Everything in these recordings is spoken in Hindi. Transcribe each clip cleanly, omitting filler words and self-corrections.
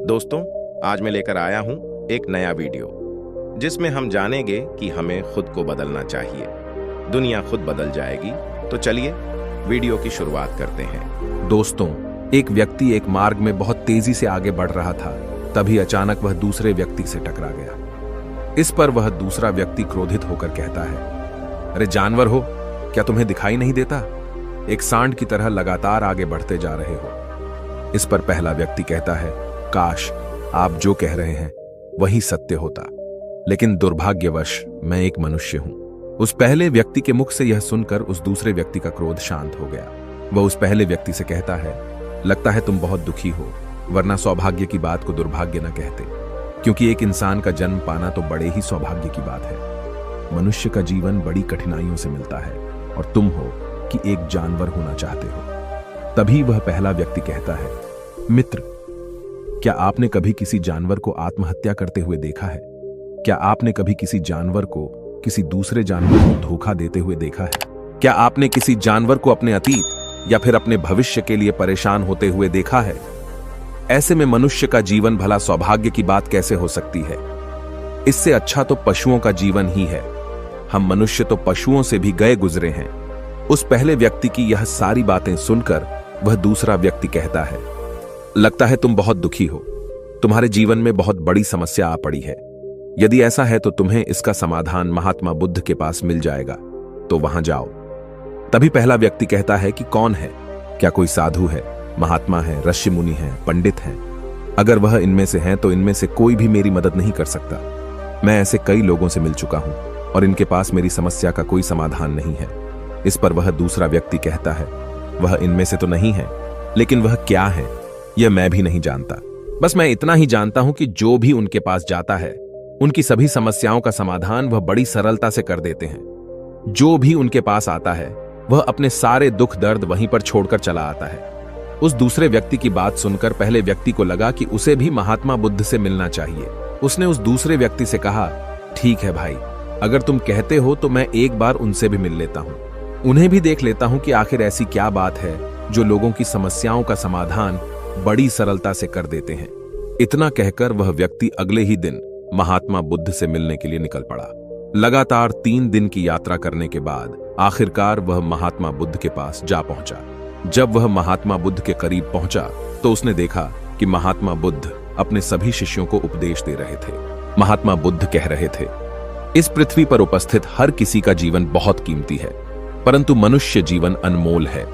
दोस्तों, आज मैं लेकर आया हूं एक नया वीडियो जिसमें हम जानेंगे कि हमें खुद को बदलना चाहिए। दुनिया खुद बदल जाएगी। तो चलिए वीडियो की शुरुआत करते हैं। दोस्तों, एक व्यक्ति एक मार्ग में बहुत तेजी से आगे बढ़ रहा था। तभी अचानक वह दूसरे व्यक्ति से टकरा गया। इस पर वह दूसरा व्यक्ति क्रोधित होकर कहता है, अरे जानवर हो, क्या तुम्हें दिखाई नहीं देता? एक सांड की तरह लगातार आगे बढ़ते जा रहे हो। इस पर पहला व्यक्ति कहता है, काश आप जो कह रहे हैं वही सत्य होता, लेकिन दुर्भाग्यवश मैं एक मनुष्य हूं। उस पहले व्यक्ति के मुख से यह सुनकर उस दूसरे व्यक्ति का क्रोध शांत हो गया। वह उस पहले व्यक्ति से कहता है, लगता है तुम बहुत दुखी हो, वरना सौभाग्य की बात को दुर्भाग्य न कहते, क्योंकि एक इंसान का जन्म पाना तो बड़े ही सौभाग्य की बात है। मनुष्य का जीवन बड़ी कठिनाइयों से मिलता है और तुम हो कि एक जानवर होना चाहते हो। तभी वह पहला व्यक्ति कहता है, मित्र, क्या आपने कभी किसी जानवर को आत्महत्या करते हुए देखा है? क्या आपने कभी किसी जानवर को किसी दूसरे जानवर को धोखा देते हुए देखा है? क्या आपने किसी जानवर को अपने अतीत या फिर अपने भविष्य के लिए परेशान होते हुए देखा है? ऐसे में मनुष्य का जीवन भला सौभाग्य की बात कैसे हो सकती है? इससे अच्छा तो पशुओं का जीवन ही है। हम मनुष्य तो पशुओं से भी गए गुजरे हैं। उस पहले व्यक्ति की यह सारी बातें सुनकर वह दूसरा व्यक्ति कहता है, लगता है तुम बहुत दुखी हो, तुम्हारे जीवन में बहुत बड़ी समस्या आ पड़ी है। यदि ऐसा है तो तुम्हें इसका समाधान महात्मा बुद्ध के पास मिल जाएगा, तो वहां जाओ। तभी पहला व्यक्ति कहता है कि कौन है? क्या कोई साधु है, महात्मा है, ऋषि मुनि है, पंडित है? अगर वह इनमें से हैं तो इनमें से कोई भी मेरी मदद नहीं कर सकता। मैं ऐसे कई लोगों से मिल चुका हूं और इनके पास मेरी समस्या का कोई समाधान नहीं है। इस पर वह दूसरा व्यक्ति कहता है, वह इनमें से तो नहीं है, लेकिन वह क्या है यह मैं भी नहीं जानता। बस मैं इतना ही जानता हूं कि जो भी उनके पास जाता है उनकी सभी समस्याओं का समाधान वह बड़ी सरलता से कर देते हैं। जो भी उनके पास आता है वह अपने सारे दुख दर्द वहीं पर छोड़कर चला आता है। उस दूसरे व्यक्ति की बात सुनकर पहले व्यक्ति को लगा कि उसे भी महात्मा बुद्ध से मिलना चाहिए। उसने उस दूसरे व्यक्ति से कहा, ठीक है भाई, अगर तुम कहते हो तो मैं एक बार उनसे भी मिल लेता हूं, उन्हें भी देख लेता हूं कि आखिर ऐसी क्या बात है जो लोगों की समस्याओं का समाधान बड़ी सरलता से कर देते हैं। इतना कहकर वह व्यक्ति अगले ही दिन महात्मा बुद्ध से मिलने के लिए निकल पड़ा। लगातार 3 दिन की यात्रा करने के बाद आखिरकार वह महात्मा बुद्ध के पास जा पहुंचा। जब वह महात्मा बुद्ध के करीब पहुंचा तो उसने देखा कि महात्मा बुद्ध अपने सभी शिष्यों को उपदेश दे रहे थे। महात्मा बुद्ध कह रहे थे, इस पृथ्वी पर उपस्थित हर किसी का जीवन बहुत कीमती है, परंतु मनुष्य जीवन अनमोल है।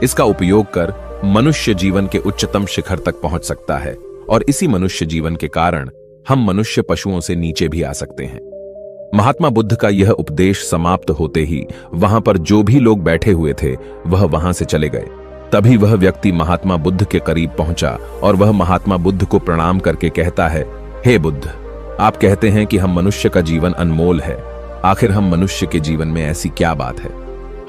इसका उपयोग कर मनुष्य जीवन के उच्चतम शिखर तक पहुंच सकता है और इसी मनुष्य जीवन के कारण हम मनुष्य पशुओं से नीचे भी आ सकते हैं। महात्मा बुद्ध का यह उपदेश समाप्त होते ही वहां पर जो भी लोग बैठे हुए थे वह वहां से चले गए। तभी वह व्यक्ति महात्मा बुद्ध के करीब पहुंचा और वह महात्मा बुद्ध को प्रणाम करके कहता है, हे बुद्ध, आप कहते हैं कि हम मनुष्य का जीवन अनमोल है। आखिर हम मनुष्य के जीवन में ऐसी क्या बात है?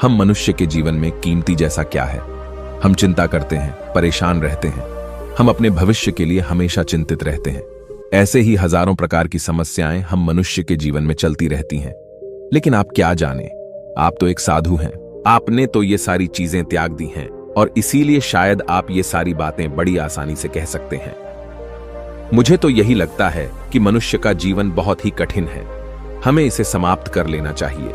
हम मनुष्य के जीवन में कीमती जैसा क्या है? हम चिंता करते हैं, परेशान रहते हैं, हम अपने भविष्य के लिए हमेशा चिंतित रहते हैं। ऐसे ही हजारों प्रकार की समस्याएं हम मनुष्य के जीवन में चलती रहती हैं। लेकिन आप क्या जाने, आप तो एक साधु हैं। आपने तो ये सारी चीजें त्याग दी हैं और इसीलिए शायद आप ये सारी बातें बड़ी आसानी से कह सकते हैं। मुझे तो यही लगता है कि मनुष्य का जीवन बहुत ही कठिन है, हमें इसे समाप्त कर लेना चाहिए।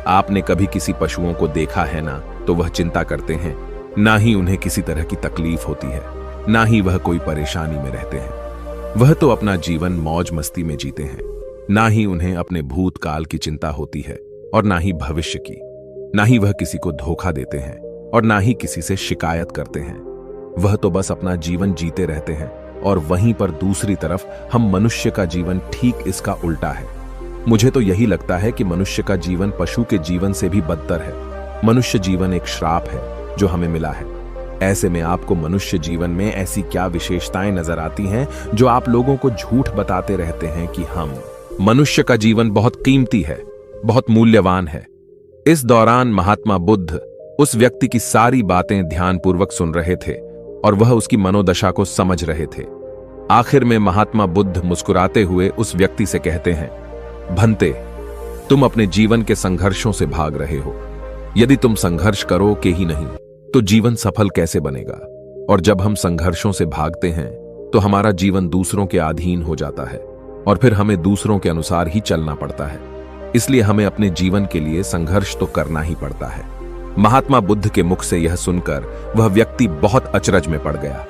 आपने कभी किसी पशुओं को देखा है ना, तो वह चिंता करते हैं, ना ही उन्हें किसी तरह की तकलीफ होती है, ना ही वह कोई परेशानी में रहते हैं। वह तो अपना जीवन मौज मस्ती में जीते हैं। ना ही उन्हें अपने भूतकाल की चिंता होती है और ना ही भविष्य की। ना ही वह किसी को धोखा देते हैं और ना ही किसी से शिकायत करते हैं। वह तो बस अपना जीवन जीते रहते हैं। और वहीं पर दूसरी तरफ हम मनुष्य का जीवन ठीक इसका उल्टा है। मुझे तो यही लगता है कि मनुष्य का जीवन पशु के जीवन से भी बदतर है। मनुष्य जीवन एक श्राप है जो हमें मिला है। ऐसे में आपको मनुष्य जीवन में ऐसी क्या विशेषताएं नजर आती हैं जो आप लोगों को झूठ बताते रहते हैं कि हम मनुष्य का जीवन बहुत कीमती है, बहुत मूल्यवान है? इस दौरान महात्मा बुद्ध उस व्यक्ति की सारी बातें ध्यानपूर्वक सुन रहे थे और वह उसकी मनोदशा को समझ रहे थे। आखिर में महात्मा बुद्ध मुस्कुराते हुए उस व्यक्ति से कहते हैं, भंते, तुम अपने जीवन के संघर्षों से भाग रहे हो। यदि तुम संघर्ष करोगे ही नहीं तो जीवन सफल कैसे बनेगा? और जब हम संघर्षों से भागते हैं तो हमारा जीवन दूसरों के अधीन हो जाता है और फिर हमें दूसरों के अनुसार ही चलना पड़ता है। इसलिए हमें अपने जीवन के लिए संघर्ष तो करना ही पड़ता है। महात्मा बुद्ध के मुख से यह सुनकर वह व्यक्ति बहुत अचरज में पड़ गया।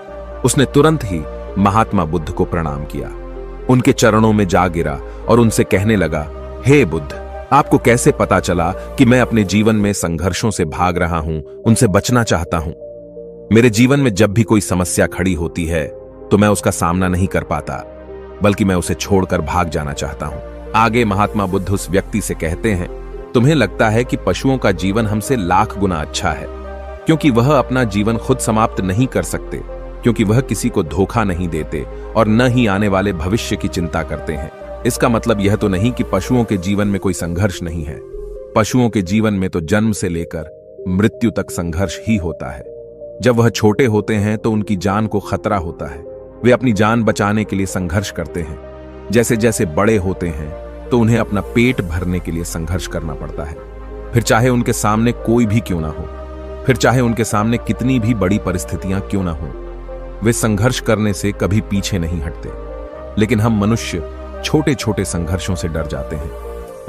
उसने तुरंत ही महात्मा बुद्ध को प्रणाम किया, उनके चरणों में जा गिरा और उनसे कहने लगा, हे बुद्ध, आपको कैसे पता चला कि मैं अपने जीवन में संघर्षों से भाग रहा हूं, उनसे बचना चाहता हूं? मेरे जीवन में जब भी कोई समस्या खड़ी होती है तो मैं उसका सामना नहीं कर पाता, बल्कि मैं उसे छोड़कर भाग जाना चाहता हूं। आगे महात्मा बुद्ध उस व्यक्ति से कहते हैं, तुम्हें लगता है कि पशुओं का जीवन हमसे लाख गुना अच्छा है, क्योंकि वह अपना जीवन खुद समाप्त नहीं कर सकते, क्योंकि वह किसी को धोखा नहीं देते और न ही आने वाले भविष्य की चिंता करते हैं। इसका मतलब यह तो नहीं कि पशुओं के जीवन में कोई संघर्ष नहीं है। पशुओं के जीवन में तो जन्म से लेकर मृत्यु तक संघर्ष ही होता है। जब वह छोटे होते हैं तो उनकी जान को खतरा होता है, वे अपनी जान बचाने के लिए संघर्ष करते हैं। जैसे जैसे बड़े होते हैं तो उन्हें अपना पेट भरने के लिए संघर्ष करना पड़ता है, फिर चाहे उनके सामने कोई भी क्यों ना हो, फिर चाहे उनके सामने कितनी भी बड़ी परिस्थितियां क्यों ना हो, वे संघर्ष करने से कभी पीछे नहीं हटते। लेकिन हम मनुष्य छोटे छोटे संघर्षों से डर जाते हैं।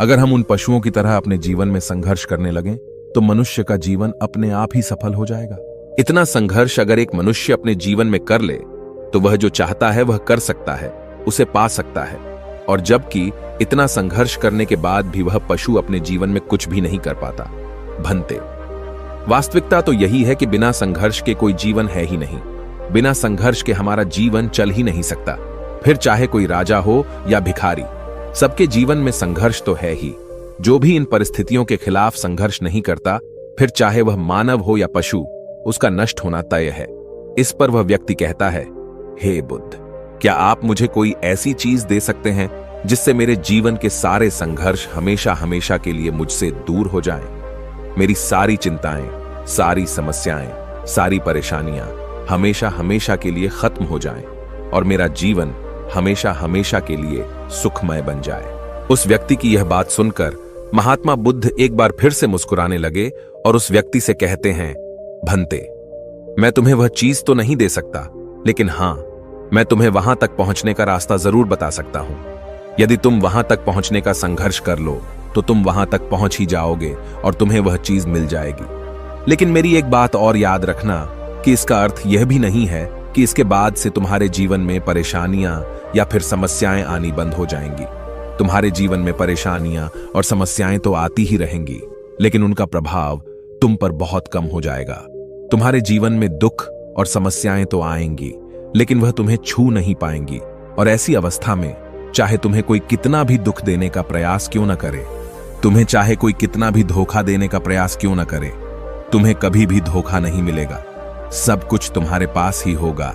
अगर हम उन पशुओं की तरह अपने जीवन में संघर्ष करने लगें तो मनुष्य का जीवन अपने आप ही सफल हो जाएगा। इतना संघर्ष अगर एक मनुष्य अपने जीवन में कर ले तो वह जो चाहता है वह कर सकता है, उसे पा सकता है। और जबकि इतना संघर्ष करने के बाद भी वह पशु अपने जीवन में कुछ भी नहीं कर पाता। भंते, वास्तविकता तो यही है कि बिना संघर्ष के कोई जीवन है ही नहीं। बिना संघर्ष के हमारा जीवन चल ही नहीं सकता। फिर चाहे कोई राजा हो या भिखारी, सबके जीवन में संघर्ष तो है ही। जो भी इन परिस्थितियों के खिलाफ संघर्ष नहीं करता, फिर चाहे वह मानव हो या पशु, उसका नष्ट होना तय है। इस पर वह व्यक्ति कहता है, हे बुद्ध, क्या आप मुझे कोई ऐसी चीज दे सकते हैं जिससे मेरे जीवन के सारे संघर्ष हमेशा हमेशा के लिए मुझसे दूर हो जाएं? मेरी सारी चिंताएं, सारी समस्याएं, सारी परेशानियां हमेशा हमेशा के लिए खत्म हो जाएं और मेरा जीवन हमेशा हमेशा के लिए सुखमय बन जाए। उस व्यक्ति की यह बात सुनकर महात्मा बुद्ध एक बार फिर से मुस्कुराने लगे और उस व्यक्ति से कहते हैं, भंते, मैं तुम्हें वह चीज तो नहीं दे सकता, लेकिन हां, मैं तुम्हें वहां तक पहुंचने का रास्ता जरूर बता सकता हूं। यदि तुम वहां तक पहुंचने का संघर्ष कर लो तो तुम वहां तक पहुंच ही जाओगे और तुम्हें वह चीज मिल जाएगी। लेकिन मेरी एक बात और याद रखना कि इसका अर्थ यह भी नहीं है कि इसके बाद से तुम्हारे जीवन में परेशानियां या फिर समस्याएं आनी बंद हो जाएंगी। तुम्हारे जीवन में परेशानियां और समस्याएं तो आती ही रहेंगी, लेकिन उनका प्रभाव तुम पर बहुत कम हो जाएगा। तुम्हारे जीवन में दुख और समस्याएं तो आएंगी, लेकिन वह तुम्हें छू नहीं पाएंगी। और ऐसी अवस्था में चाहे तुम्हें कोई कितना भी दुख देने का प्रयास क्यों न करे, तुम्हें चाहे कोई कितना भी धोखा देने का प्रयास क्यों न करे, तुम्हें कभी भी धोखा नहीं मिलेगा। सब कुछ तुम्हारे पास ही होगा,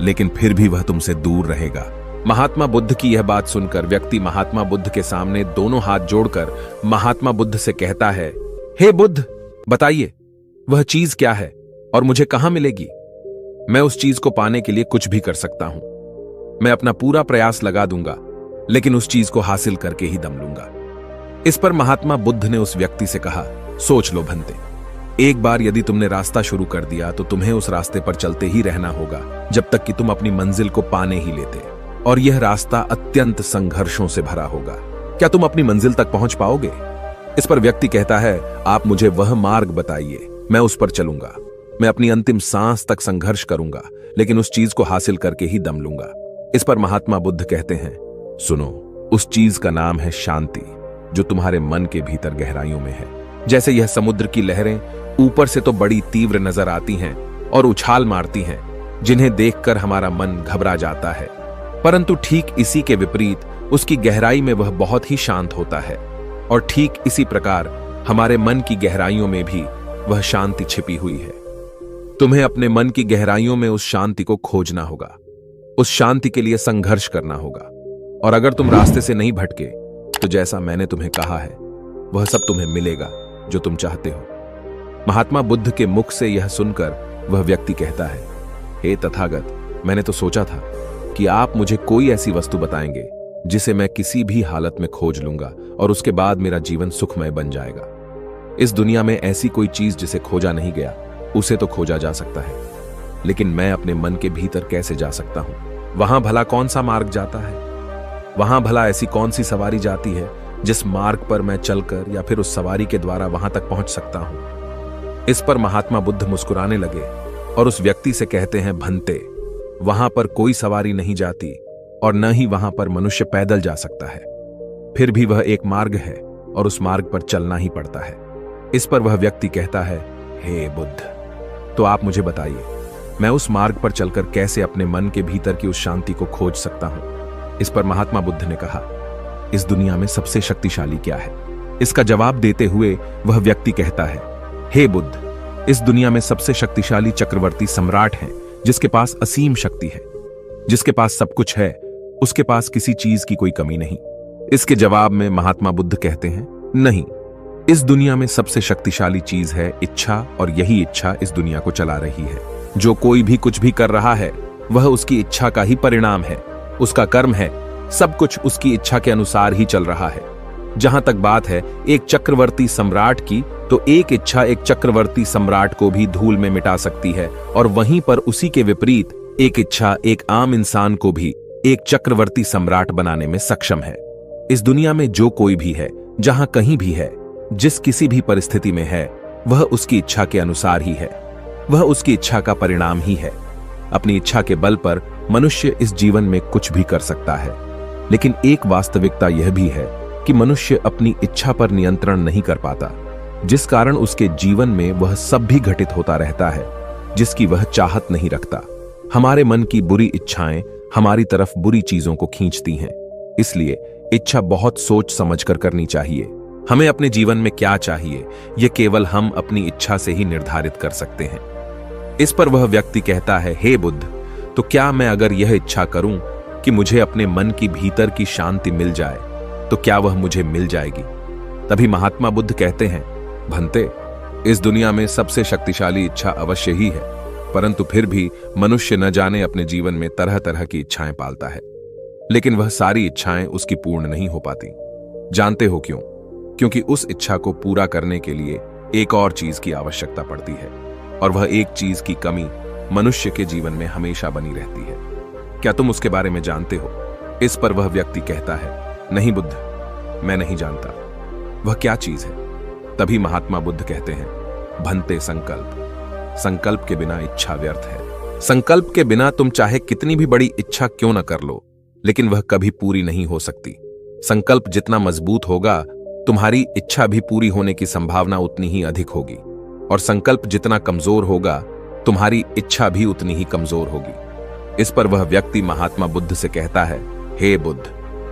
लेकिन फिर भी वह तुमसे दूर रहेगा। महात्मा बुद्ध की यह बात सुनकर व्यक्ति महात्मा बुद्ध के सामने दोनों हाथ जोड़कर महात्मा बुद्ध से कहता है, हे बुद्ध, बताइए वह चीज क्या है और मुझे कहां मिलेगी? मैं उस चीज को पाने के लिए कुछ भी कर सकता हूं। मैं अपना पूरा प्रयास लगा दूंगा, लेकिन उस चीज को हासिल करके ही दम लूंगा। इस पर महात्मा बुद्ध ने उस व्यक्ति से कहा, सोच लो भंते, एक बार यदि तुमने रास्ता शुरू कर दिया तो तुम्हें उस रास्ते पर चलते ही रहना होगा जब तक कि तुम अपनी मंजिल को पाने ही लेते, और यह रास्ता अत्यंत संघर्षों से भरा होगा। क्या तुम अपनी मंजिल तक पहुंच पाओगे? इस पर व्यक्ति कहता है, आप मुझे वह मार्ग बताइए, मैं उस पर चलूंगा। मैं अपनी अंतिम सांस तक संघर्ष करूंगा, लेकिन उस चीज को हासिल करके ही दम लूंगा। इस पर महात्मा बुद्ध कहते हैं, सुनो, उस चीज का नाम है शांति, जो तुम्हारे मन के भीतर गहराइयों में है। जैसे यह समुद्र की लहरें ऊपर से तो बड़ी तीव्र नजर आती हैं और उछाल मारती हैं, जिन्हें देखकर हमारा मन घबरा जाता है, परंतु ठीक इसी के विपरीत उसकी गहराई में वह बहुत ही शांत होता है। और ठीक इसी प्रकार हमारे मन की गहराइयों में भी वह शांति छिपी हुई है। तुम्हें अपने मन की गहराइयों में उस शांति को खोजना होगा, उस शांति के लिए संघर्ष करना होगा। और अगर तुम रास्ते से नहीं भटके तो जैसा मैंने तुम्हें कहा है वह सब तुम्हें मिलेगा जो तुम चाहते हो। महात्मा बुद्ध के मुख से यह सुनकर वह व्यक्ति कहता है, हे तथागत, मैंने तो सोचा था कि आप मुझे कोई ऐसी वस्तु बताएंगे जिसे मैं किसी भी हालत में खोज लूंगा और उसके बाद मेरा जीवन सुखमय बन जाएगा। इस दुनिया में ऐसी कोई चीज जिसे खोजा नहीं गया, उसे तो खोजा जा सकता है, लेकिन मैं अपने मन के भीतर कैसे जा सकता हूं? वहां भला कौन सा मार्ग जाता है? वहां भला ऐसी कौन सी सवारी जाती है जिस मार्ग पर मैं चलकर या फिर उस सवारी के द्वारा वहां तक पहुंच सकता हूं? इस पर महात्मा बुद्ध मुस्कुराने लगे और उस व्यक्ति से कहते हैं, भंते, वहां पर कोई सवारी नहीं जाती और न ही वहां पर मनुष्य पैदल जा सकता है। फिर भी वह एक मार्ग है और उस मार्ग पर चलना ही पड़ता है। इस पर वह व्यक्ति कहता है, हे बुद्ध, तो आप मुझे बताइए, मैं उस मार्ग पर चलकर कैसे अपने मन के भीतर की उस शांति को खोज सकता हूं? इस पर महात्मा बुद्ध ने कहा, इस दुनिया में सबसे शक्तिशाली क्या है? इसका जवाब देते हुए वह व्यक्ति कहता है, हे बुद्ध, इस दुनिया में सबसे शक्तिशाली चक्रवर्ती सम्राट है जिसके पास असीम शक्ति है, जिसके पास सब कुछ है, उसके पास किसी चीज की कोई कमी नहीं। इसके जवाब में महात्मा बुद्ध कहते हैं, नहीं, इस दुनिया में सबसे शक्तिशाली चीज है इच्छा, और यही इच्छा इस दुनिया को चला रही है। जो कोई भी कुछ भी कर रहा है वह उसकी इच्छा का ही परिणाम है, उसका कर्म है, सब कुछ उसकी इच्छा के अनुसार ही चल रहा है। जहां तक बात है एक चक्रवर्ती सम्राट की, तो एक इच्छा एक चक्रवर्ती सम्राट को भी धूल में मिटा सकती है, और वहीं पर उसी के विपरीत एक इच्छा एक आम इंसान को भी एक चक्रवर्ती सम्राट बनाने में सक्षम है। इस दुनिया में जो कोई भी है, जहां कहीं भी है, जिस किसी भी परिस्थिति में है, वह उसकी इच्छा के अनुसार ही है, वह उसकी इच्छा का परिणाम ही है। अपनी इच्छा के बल पर मनुष्य इस जीवन में कुछ भी कर सकता है, लेकिन एक वास्तविकता यह भी है कि मनुष्य अपनी इच्छा पर नियंत्रण नहीं कर पाता, जिस कारण उसके जीवन में वह सब भी घटित होता रहता है जिसकी वह चाहत नहीं रखता। हमारे मन की बुरी इच्छाएं हमारी तरफ बुरी चीजों को खींचती हैं, इसलिए इच्छा बहुत सोच समझकर करनी चाहिए। हमें अपने जीवन में क्या चाहिए, यह केवल हम अपनी इच्छा से ही निर्धारित कर सकते हैं। इस पर वह व्यक्ति कहता है, हे बुद्ध, तो क्या मैं अगर यह इच्छा करूं कि मुझे अपने मन की भीतर की शांति मिल जाए, तो क्या वह मुझे मिल जाएगी? तभी महात्मा बुद्ध कहते हैं, भंते, इस दुनिया में सबसे शक्तिशाली इच्छा अवश्य ही है, परंतु फिर भी मनुष्य न जाने अपने जीवन में तरह तरह की इच्छाएं पालता है, लेकिन वह सारी इच्छाएं उसकी पूर्ण नहीं हो पाती। जानते हो क्यों? क्योंकि उस इच्छा को पूरा करने के लिए एक और चीज की आवश्यकता पड़ती है, और वह एक चीज की कमी मनुष्य के जीवन में हमेशा बनी रहती है। क्या तुम उसके बारे में जानते हो? इस पर वह व्यक्ति कहता है, नहीं बुद्ध, मैं नहीं जानता। वह क्या चीज है? तभी महात्मा बुद्ध कहते हैं, भंते, संकल्प। संकल्प के बिना इच्छा व्यर्थ है। संकल्प के बिना तुम चाहे कितनी भी बड़ी इच्छा क्यों न कर लो, लेकिन वह कभी पूरी नहीं हो सकती। संकल्प जितना मजबूत होगा, तुम्हारी इच्छा भी पूरी होने की संभावना उतनी ही अधिक होगी, और संकल्प जितना कमजोर होगा, तुम्हारी इच्छा भी उतनी ही कमजोर होगी। इस पर वह व्यक्ति महात्मा बुद्ध से कहता है, हे बुद्ध,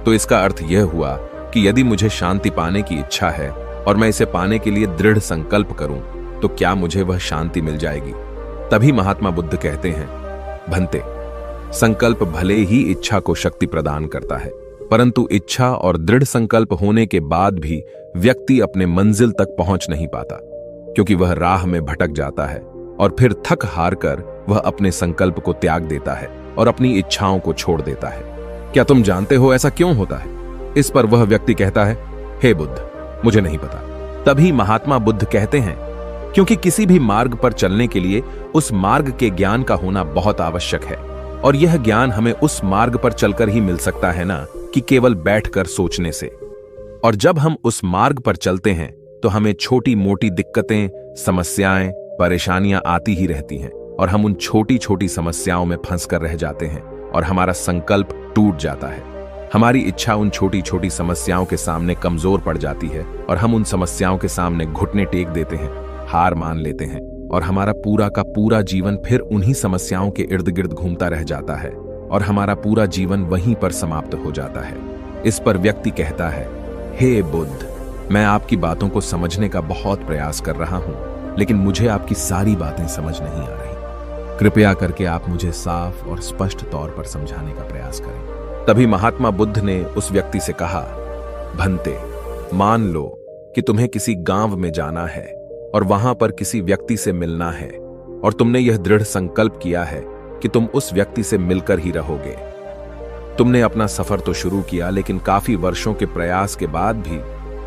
तो इसका अर्थ यह हुआ कि यदि मुझे शांति पाने की इच्छा है और मैं इसे पाने के लिए दृढ़ संकल्प करूं, तो क्या मुझे वह शांति मिल जाएगी? तभी महात्मा बुद्ध कहते हैं, भंते, संकल्प भले ही इच्छा को शक्ति प्रदान करता है, परंतु इच्छा और दृढ़ संकल्प होने के बाद भी व्यक्ति अपने मंजिल तक पहुंच नहीं पाता, क्योंकि वह राह में भटक जाता है और फिर थक हार कर वह अपने संकल्प को त्याग देता है और अपनी इच्छाओं को छोड़ देता है। क्या तुम जानते हो ऐसा क्यों होता है? इस पर वह व्यक्ति कहता है, हे बुद्ध, मुझे नहीं पता। तभी महात्मा बुद्ध कहते हैं, क्योंकि किसी भी मार्ग पर चलने के लिए उस मार्ग के ज्ञान का होना बहुत आवश्यक है, और यह ज्ञान हमें उस मार्ग पर चलकर ही मिल सकता है ना कि केवल बैठकर सोचने से। और जब हम उस मार्ग पर चलते हैं तो हमें छोटी मोटी दिक्कतें, समस्याएं, परेशानियां आती ही रहती हैं, और हम उन छोटी छोटी समस्याओं में फंस कर रह जाते हैं और हमारा संकल्प टूट जाता है। हमारी इच्छा उन छोटी छोटी समस्याओं के सामने कमजोर पड़ जाती है और हम उन समस्याओं के सामने घुटने टेक देते हैं, हार मान लेते हैं, और हमारा पूरा का पूरा जीवन फिर उन्हीं समस्याओं के इर्द गिर्द घूमता रह जाता है और हमारा पूरा जीवन वहीं पर समाप्त हो जाता है। इस पर व्यक्ति कहता है, हे बुद्ध, मैं आपकी बातों को समझने का बहुत प्रयास कर रहा हूं, लेकिन मुझे आपकी सारी बातें समझ नहीं आ रही। कृपया करके आप मुझे साफ और स्पष्ट तौर पर समझाने का प्रयास करें। तभी महात्मा बुद्ध ने उस व्यक्ति से कहा, भंते, मान लो कि तुम्हें किसी गांव में जाना है और वहां पर किसी व्यक्ति से मिलना है, और तुमने यह दृढ़ संकल्प किया है कि तुम उस व्यक्ति से मिलकर ही रहोगे। तुमने अपना सफर तो शुरू किया, लेकिन काफी वर्षों के प्रयास के बाद भी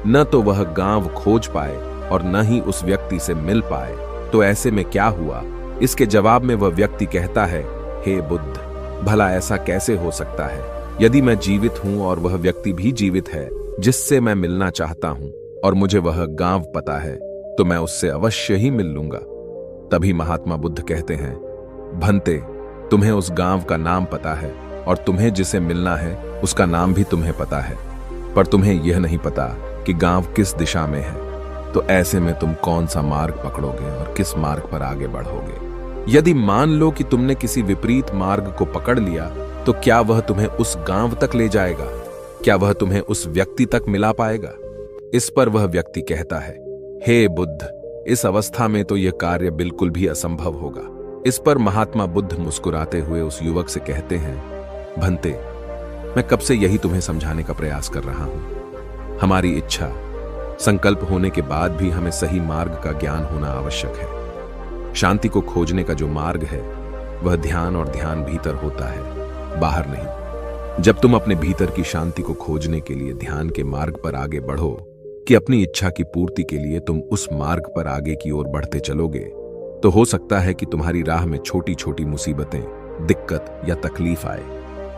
न तो वह गांव खोज पाए और न ही उस व्यक्ति से मिल पाए। तो ऐसे में क्या हुआ? इसके जवाब में वह व्यक्ति कहता है, हे बुद्ध, भला ऐसा कैसे हो सकता है? यदि मैं जीवित हूं और वह व्यक्ति भी जीवित है जिससे मैं मिलना चाहता हूं और मुझे वह गांव पता है, तो मैं उससे अवश्य ही मिल लूंगा। तभी महात्मा बुद्ध कहते हैं, भंते, तुम्हें उस गांव का नाम पता है और तुम्हें जिसे मिलना है उसका नाम भी तुम्हें पता है, पर तुम्हें यह नहीं पता कि गांव किस दिशा में है। तो ऐसे में तुम कौन सा मार्ग पकड़ोगे और किस मार्ग पर आगे बढ़ोगे? यदि मान लो कि तुमने किसी विपरीत मार्ग को पकड़ लिया, तो क्या वह तुम्हें उस गांव तक ले जाएगा? क्या वह तुम्हें उस व्यक्ति तक मिला पाएगा? इस पर वह व्यक्ति कहता है, हे बुद्ध, इस अवस्था में तो यह कार्य बिल्कुल भी असंभव होगा। इस पर महात्मा बुद्ध मुस्कुराते हुए उस युवक से कहते हैं, भंते, मैं कब से यही तुम्हें समझाने का प्रयास कर रहा हूं। हमारी इच्छा, संकल्प होने के बाद भी हमें सही मार्ग का ज्ञान होना आवश्यक है। शांति को खोजने का जो मार्ग है वह ध्यान और ध्यान भीतर होता है, बाहर नहीं। जब तुम अपने भीतर की शांति को खोजने के लिए ध्यान के मार्ग पर आगे बढ़ो कि अपनी इच्छा की पूर्ति के लिए तुम उस मार्ग पर आगे की ओर बढ़ते चलोगे, तो हो सकता है कि तुम्हारी राह में छोटी छोटी मुसीबतें, दिक्कत या तकलीफ आए,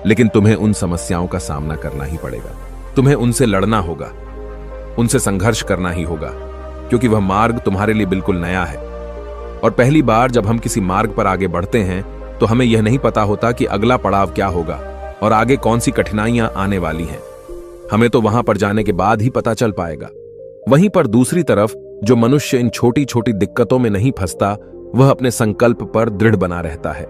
लेकिन तुम्हें उन समस्याओं का सामना करना ही पड़ेगा। तुम्हें उनसे लड़ना होगा, उनसे संघर्ष करना ही होगा, क्योंकि वह मार्ग तुम्हारे लिए बिल्कुल नया है। और पहली बार जब हम किसी मार्ग पर आगे बढ़ते हैं तो हमें यह नहीं पता होता कि अगला पड़ाव क्या होगा और आगे कौन सी कठिनाइयां आने वाली हैं। हमें तो वहां पर जाने के बाद ही पता चल पाएगा। वहीं पर दूसरी तरफ जो मनुष्य इन छोटी छोटी दिक्कतों में नहीं फंसता, वह अपने संकल्प पर दृढ़ बना रहता है।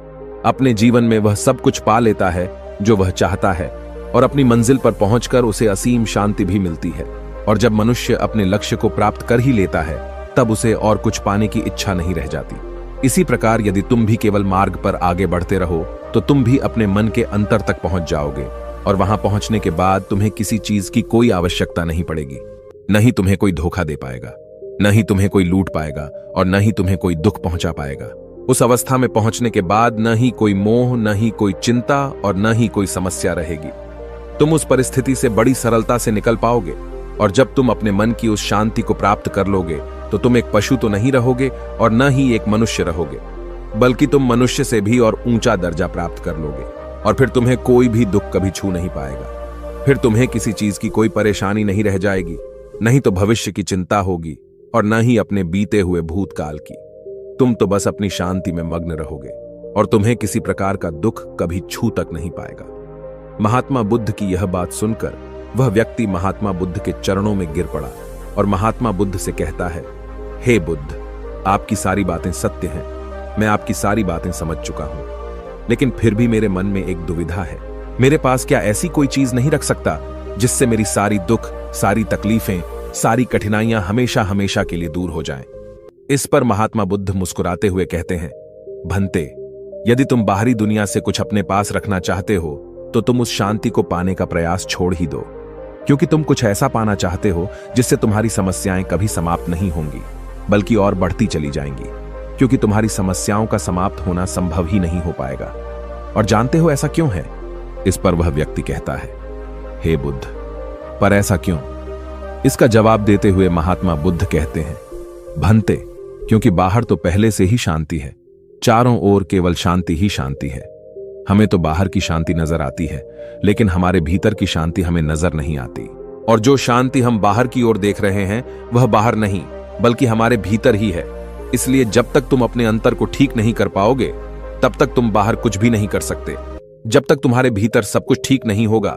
अपने जीवन में वह सब कुछ पा लेता है जो वह चाहता है और अपनी मंजिल पर पहुंचकर उसे असीम शांति भी मिलती है। और जब मनुष्य अपने लक्ष्य को प्राप्त कर ही लेता है, तब उसे और कुछ पाने की इच्छा नहीं रह जाती। इसी प्रकार यदि तुम भी केवल मार्ग पर आगे बढ़ते रहो, तो तुम भी अपने मन के अंतर तक पहुंच जाओगे और वहां पहुंचने के बाद तुम्हें किसी चीज की कोई आवश्यकता नहीं पड़ेगी। न ही तुम्हें कोई धोखा दे पाएगा, न ही तुम्हें कोई लूट पाएगा और न ही तुम्हें कोई दुख पहुंचा पाएगा। उस अवस्था में पहुंचने के बाद न ही कोई मोह, न ही कोई चिंता और न ही कोई समस्या रहेगी। तुम उस परिस्थिति से बड़ी सरलता से निकल पाओगे। और जब तुम अपने मन की उस शांति को प्राप्त कर लोगे, तो तुम एक पशु तो नहीं रहोगे और न ही एक मनुष्य रहोगे, बल्कि तुम मनुष्य से भी और ऊंचा दर्जा प्राप्त कर लोगे। और फिर तुम्हें कोई भी दुख कभी छू नहीं पाएगा। फिर तुम्हें किसी चीज की कोई परेशानी नहीं रह जाएगी, नहीं तो भविष्य की चिंता होगी और न ही अपने बीते हुए भूतकाल की। तुम तो बस अपनी शांति में मग्न रहोगे और तुम्हें किसी प्रकार का दुख कभी छू तक नहीं पाएगा। महात्मा बुद्ध की यह बात सुनकर वह व्यक्ति महात्मा बुद्ध के चरणों में गिर पड़ा और महात्मा बुद्ध से कहता है, हे बुद्ध, आपकी सारी बातें सत्य हैं, मैं आपकी सारी बातें समझ चुका हूं, लेकिन फिर भी मेरे मन में एक दुविधा है। मेरे पास क्या ऐसी कोई चीज नहीं रख सकता जिससे मेरी सारी दुख, सारी तकलीफें, सारी कठिनाइयां हमेशा हमेशा के लिए दूर हो जाएं? इस पर महात्मा बुद्ध मुस्कुराते हुए कहते हैं, भंते, यदि तुम बाहरी दुनिया से कुछ अपने पास रखना चाहते हो, तो तुम उस शांति को पाने का प्रयास छोड़ ही दो, क्योंकि तुम कुछ ऐसा पाना चाहते हो जिससे तुम्हारी समस्याएं कभी समाप्त नहीं होंगी, बल्कि और बढ़ती चली जाएंगी, क्योंकि तुम्हारी समस्याओं का समाप्त होना संभव ही नहीं हो पाएगा। और जानते हो ऐसा क्यों है? इस पर वह व्यक्ति कहता है, हे बुद्ध, पर ऐसा क्यों? इसका जवाब देते हुए महात्मा बुद्ध कहते हैं, भंते, क्योंकि बाहर तो पहले से ही शांति है, चारों ओर केवल शांति ही शांति है। हमें तो बाहर की शांति नजर आती है, लेकिन हमारे भीतर की शांति हमें नजर नहीं आती। और जो शांति हम बाहर की ओर देख रहे हैं, वह बाहर नहीं, बल्कि हमारे भीतर ही है। इसलिए जब तक तुम अपने अंतर को ठीक नहीं कर पाओगे, तब तक तुम बाहर कुछ भी नहीं कर सकते। जब तक तुम्हारे भीतर सब कुछ ठीक नहीं होगा,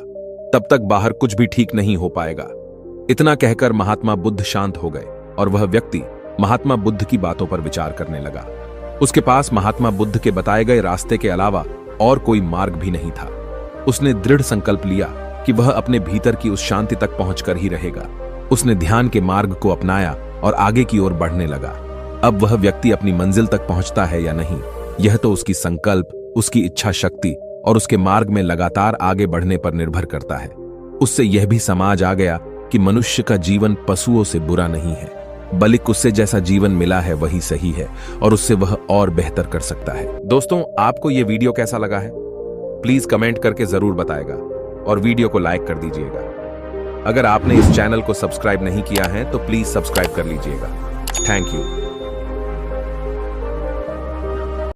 तब तक बाहर कुछ भी ठीक नहीं हो पाएगा। इतना कहकर महात्मा बुद्ध शांत हो गए और वह व्यक्ति महात्मा बुद्ध की बातों पर विचार करने लगा। उसके पास महात्मा बुद्ध के बताए गए रास्ते के अलावा और कोई मार्ग भी नहीं था। उसने दृढ़ संकल्प लिया कि वह अपने भीतर की उस शांति तक पहुंचकर ही रहेगा। उसने ध्यान के मार्ग को अपनाया और आगे की ओर बढ़ने लगा। अब वह व्यक्ति अपनी मंजिल तक पहुंचता है या नहीं, यह तो उसकी संकल्प, उसकी इच्छा शक्ति और उसके मार्ग में लगातार आगे बढ़ने पर निर्भर करता है। उससे यह भी समझ आ गया कि मनुष्य का जीवन पशुओं से बुरा नहीं है, बल्कि उससे जैसा जीवन मिला है वही सही है और उससे वह और बेहतर कर सकता है। दोस्तों, आपको यह वीडियो कैसा लगा है? प्लीज कमेंट करके जरूर बताएगा और वीडियो को लाइक कर दीजिएगा। अगर आपने इस चैनल को सब्सक्राइब नहीं किया है तो प्लीज सब्सक्राइब कर लीजिएगा। Thank you.